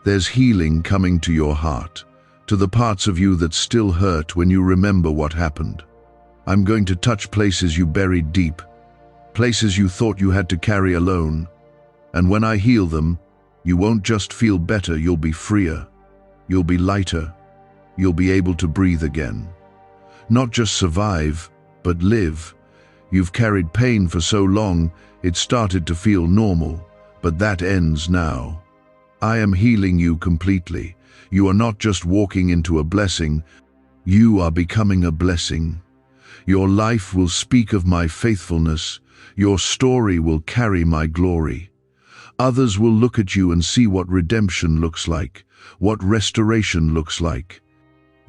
There's healing coming to your heart, to the parts of you that still hurt when you remember what happened. I'm going to touch places you buried deep, places you thought you had to carry alone. And when I heal them, you won't just feel better, you'll be freer. You'll be lighter. You'll be able to breathe again. Not just survive, but live. You've carried pain for so long, it started to feel normal, but that ends now. I am healing you completely. You are not just walking into a blessing, you are becoming a blessing. Your life will speak of my faithfulness. Your story will carry my glory. Others will look at you and see what redemption looks like, what restoration looks like.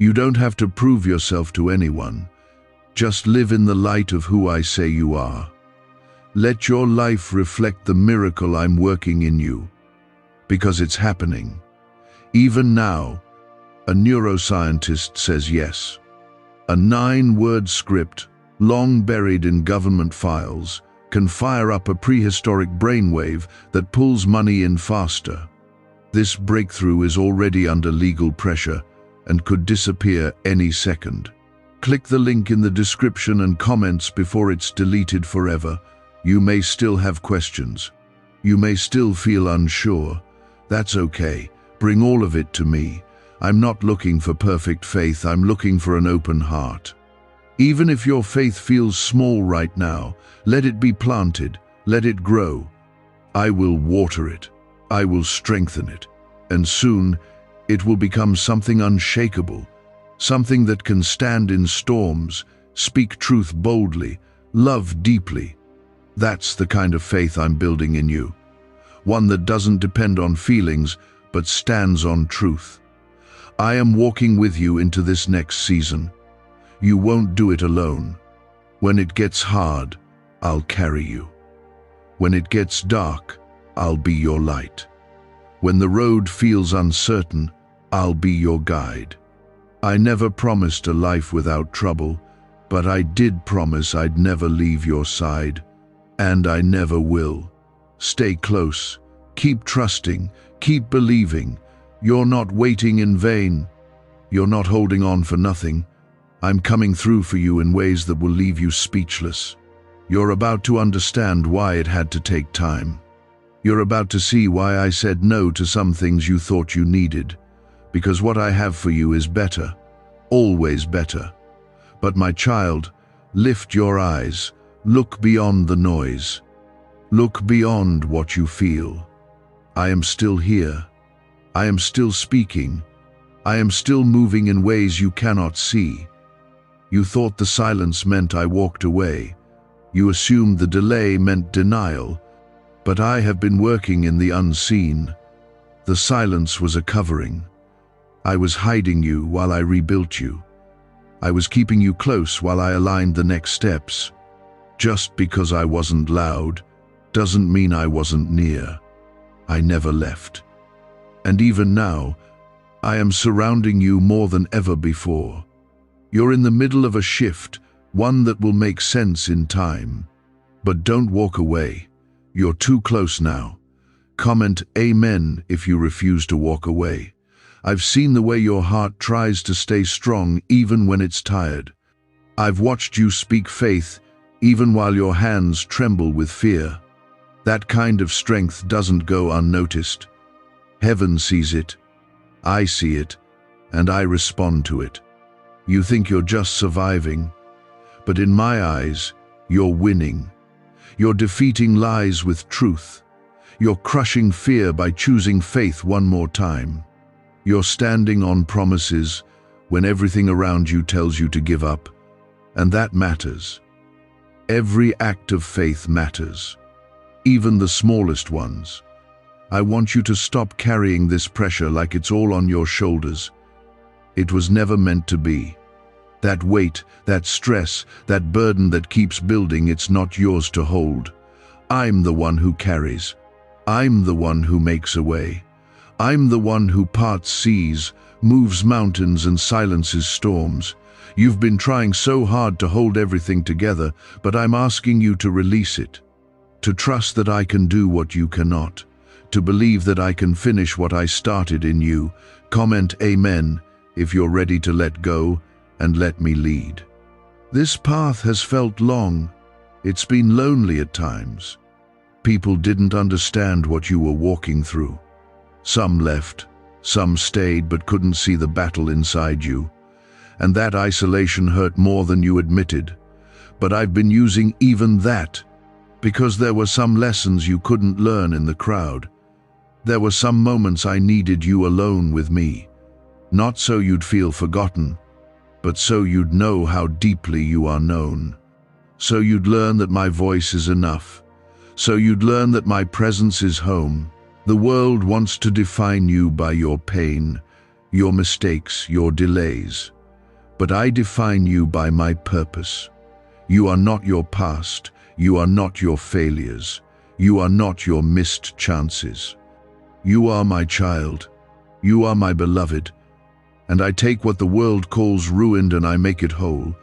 You don't have to prove yourself to anyone. Just live in the light of who I say you are. Let your life reflect the miracle I'm working in you. Because it's happening. Even now, a neuroscientist says yes. A 9-word script, long buried in government files, can fire up a prehistoric brainwave that pulls money in faster. This breakthrough is already under legal pressure and could disappear any second. Click the link in the description and comments before it's deleted forever. You may still have questions. You may still feel unsure. That's okay. Bring all of it to me. I'm not looking for perfect faith, I'm looking for an open heart. Even if your faith feels small right now, let it be planted, let it grow. I will water it, I will strengthen it, and soon it will become something unshakable, something that can stand in storms, speak truth boldly, love deeply. That's the kind of faith I'm building in you. One that doesn't depend on feelings, but stands on truth. I am walking with you into this next season. You won't do it alone. When it gets hard, I'll carry you. When it gets dark, I'll be your light. When the road feels uncertain, I'll be your guide. I never promised a life without trouble, but I did promise I'd never leave your side. And I never will. Stay close. Keep trusting. Keep believing. You're not waiting in vain. You're not holding on for nothing. I'm coming through for you in ways that will leave you speechless. You're about to understand why it had to take time. You're about to see why I said no to some things you thought you needed. Because what I have for you is better. Always better. But my child, lift your eyes. Look beyond the noise. Look beyond what you feel. I am still here. I am still speaking. I am still moving in ways you cannot see. You thought the silence meant I walked away. You assumed the delay meant denial. But I have been working in the unseen. The silence was a covering. I was hiding you while I rebuilt you. I was keeping you close while I aligned the next steps. Just because I wasn't loud doesn't mean I wasn't near. I never left. And even now, I am surrounding you more than ever before. You're in the middle of a shift, one that will make sense in time. But don't walk away. You're too close now. Comment Amen if you refuse to walk away. I've seen the way your heart tries to stay strong even when it's tired. I've watched you speak faith even while your hands tremble with fear. That kind of strength doesn't go unnoticed. Heaven sees it, I see it, and I respond to it. You think you're just surviving, but in my eyes, you're winning. You're defeating lies with truth. You're crushing fear by choosing faith one more time. You're standing on promises when everything around you tells you to give up, and that matters. Every act of faith matters, even the smallest ones. I want you to stop carrying this pressure like it's all on your shoulders. It was never meant to be. That weight, that stress, that burden that keeps building, it's not yours to hold. I'm the one who carries. I'm the one who makes a way. I'm the one who parts seas, moves mountains and silences storms. You've been trying so hard to hold everything together, but I'm asking you to release it. To trust that I can do what you cannot. To believe that I can finish what I started in you. Comment Amen if you're ready to let go and let me lead. This path has felt long. It's been lonely at times. People didn't understand what you were walking through. Some left, some stayed but couldn't see the battle inside you. And that isolation hurt more than you admitted. But I've been using even that because there were some lessons you couldn't learn in the crowd. There were some moments I needed you alone with me. Not so you'd feel forgotten, but so you'd know how deeply you are known. So you'd learn that my voice is enough. So you'd learn that my presence is home. The world wants to define you by your pain, your mistakes, your delays. But I define you by my purpose. You are not your past. You are not your failures. You are not your missed chances. You are my child. You are my beloved. And I take what the world calls ruined and I make it whole.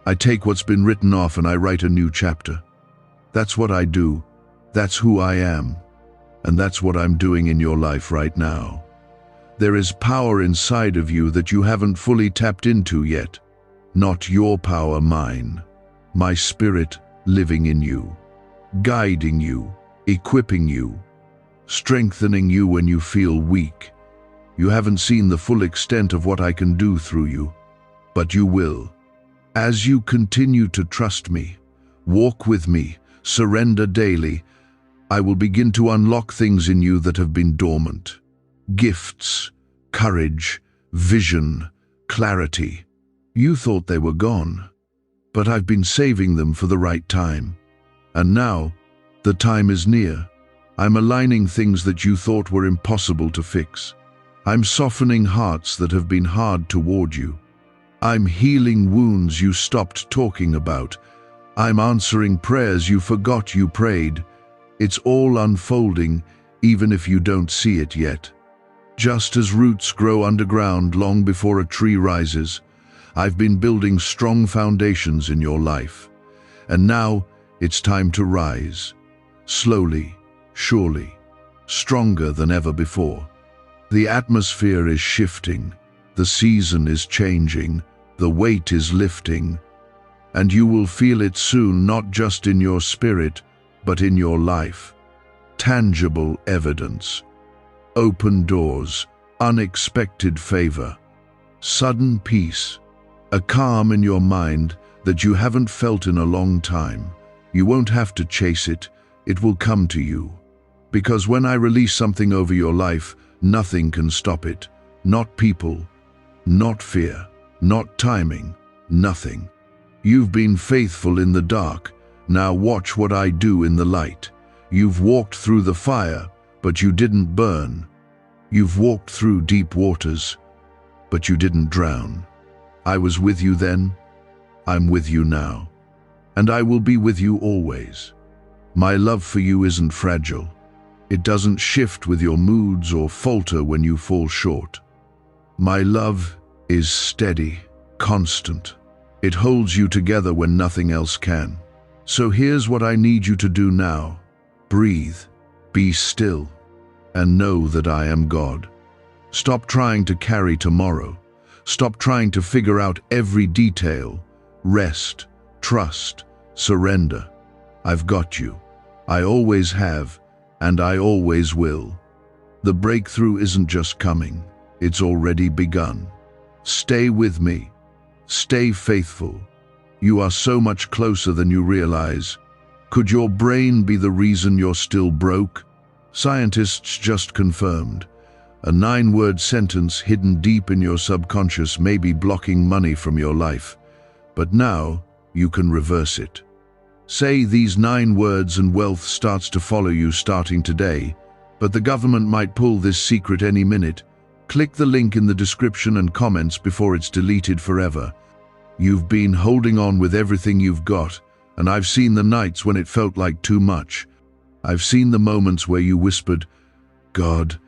I take what's been written off and I write a new chapter. That's what I do. That's who I am. And that's what I'm doing in your life right now. There is power inside of you that you haven't fully tapped into yet. Not your power, mine. My spirit living in you, guiding you, equipping you, strengthening you when you feel weak. You haven't seen the full extent of what I can do through you, but you will. As you continue to trust me, walk with me, surrender daily, I will begin to unlock things in you that have been dormant. Gifts, courage, vision, clarity. You thought they were gone, but I've been saving them for the right time. And now, the time is near. I'm aligning things that you thought were impossible to fix. I'm softening hearts that have been hard toward you. I'm healing wounds you stopped talking about. I'm answering prayers you forgot you prayed. It's all unfolding, even if you don't see it yet. Just as roots grow underground long before a tree rises, I've been building strong foundations in your life. And now it's time to rise. Slowly, surely, stronger than ever before. The atmosphere is shifting, the season is changing, the weight is lifting, and you will feel it soon, not just in your spirit, but in your life. Tangible evidence, open doors, unexpected favor, sudden peace, a calm in your mind that you haven't felt in a long time. You won't have to chase it, it will come to you. Because when I release something over your life, nothing can stop it. Not people, not fear, not timing, nothing. You've been faithful in the dark, now watch what I do in the light. You've walked through the fire, but you didn't burn. You've walked through deep waters, but you didn't drown. I was with you then, I'm with you now, and I will be with you always. My love for you isn't fragile. It doesn't shift with your moods or falter when you fall short. My love is steady, constant. It holds you together when nothing else can. So here's what I need you to do now. Breathe, be still, and know that I am God. Stop trying to carry tomorrow. Stop trying to figure out every detail. Rest, trust, surrender. I've got you. I always have, and I always will. The breakthrough isn't just coming, it's already begun. Stay with me. Stay faithful. You are so much closer than you realize. Could your brain be the reason you're still broke? Scientists just confirmed. A 9-word sentence hidden deep in your subconscious may be blocking money from your life. But now, you can reverse it. Say these 9 words and wealth starts to follow you starting today. But the government might pull this secret any minute. Click the link in the description and comments before it's deleted forever. You've been holding on with everything you've got, and I've seen the nights when it felt like too much. I've seen the moments where you whispered, "God,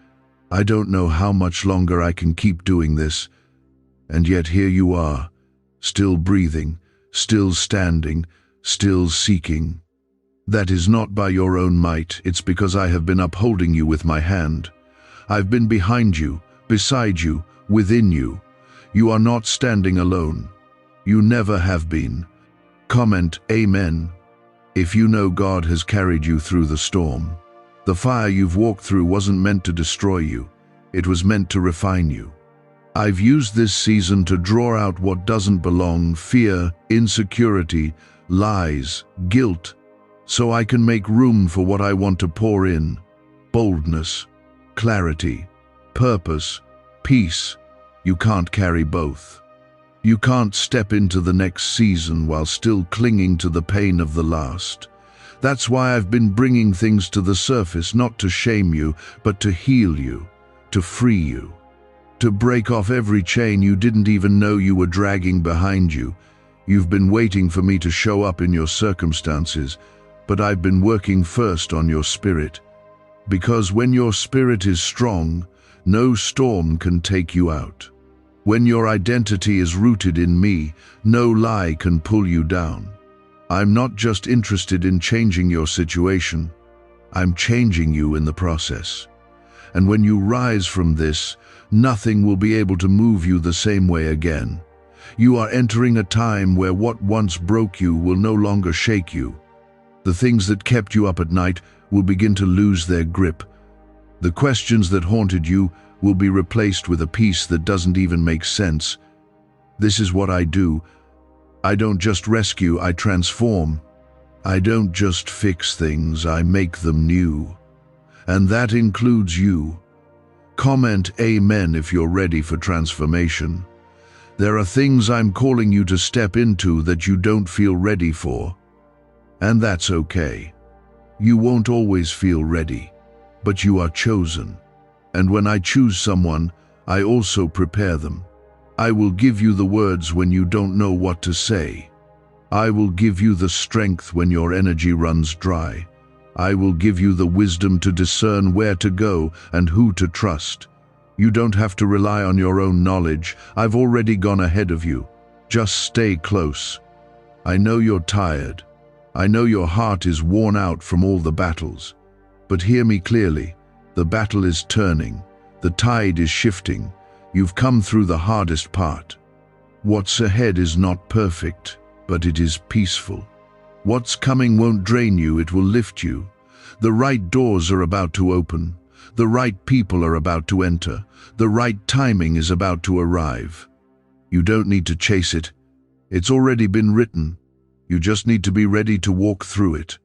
I don't know how much longer I can keep doing this." And yet here you are, still breathing, still standing, still seeking. That is not by your own might, it's because I have been upholding you with my hand. I've been behind you, beside you, within you. You are not standing alone. You never have been. Comment Amen if you know God has carried you through the storm. The fire you've walked through wasn't meant to destroy you. It was meant to refine you. I've used this season to draw out what doesn't belong: fear, insecurity, lies, guilt, so I can make room for what I want to pour in: boldness, clarity, purpose, peace. You can't carry both. You can't step into the next season while still clinging to the pain of the last. That's why I've been bringing things to the surface, not to shame you, but to heal you, to free you, to break off every chain you didn't even know you were dragging behind you. You've been waiting for me to show up in your circumstances, but I've been working first on your spirit. Because when your spirit is strong, no storm can take you out. When your identity is rooted in me, no lie can pull you down. I'm not just interested in changing your situation, I'm changing you in the process. And when you rise from this, nothing will be able to move you the same way again. You are entering a time where what once broke you will no longer shake you. The things that kept you up at night will begin to lose their grip. The questions that haunted you will be replaced with a peace that doesn't even make sense. This is what I do. I don't just rescue, I transform. I don't just fix things, I make them new. And that includes you. Comment Amen if you're ready for transformation. There are things I'm calling you to step into that you don't feel ready for. And that's okay. You won't always feel ready, but you are chosen. And when I choose someone, I also prepare them. I will give you the words when you don't know what to say. I will give you the strength when your energy runs dry. I will give you the wisdom to discern where to go and who to trust. You don't have to rely on your own knowledge. I've already gone ahead of you. Just stay close. I know you're tired. I know your heart is worn out from all the battles. But hear me clearly. The battle is turning. The tide is shifting. You've come through the hardest part. What's ahead is not perfect, but it is peaceful. What's coming won't drain you, it will lift you. The right doors are about to open. The right people are about to enter. The right timing is about to arrive. You don't need to chase it. It's already been written. You just need to be ready to walk through it.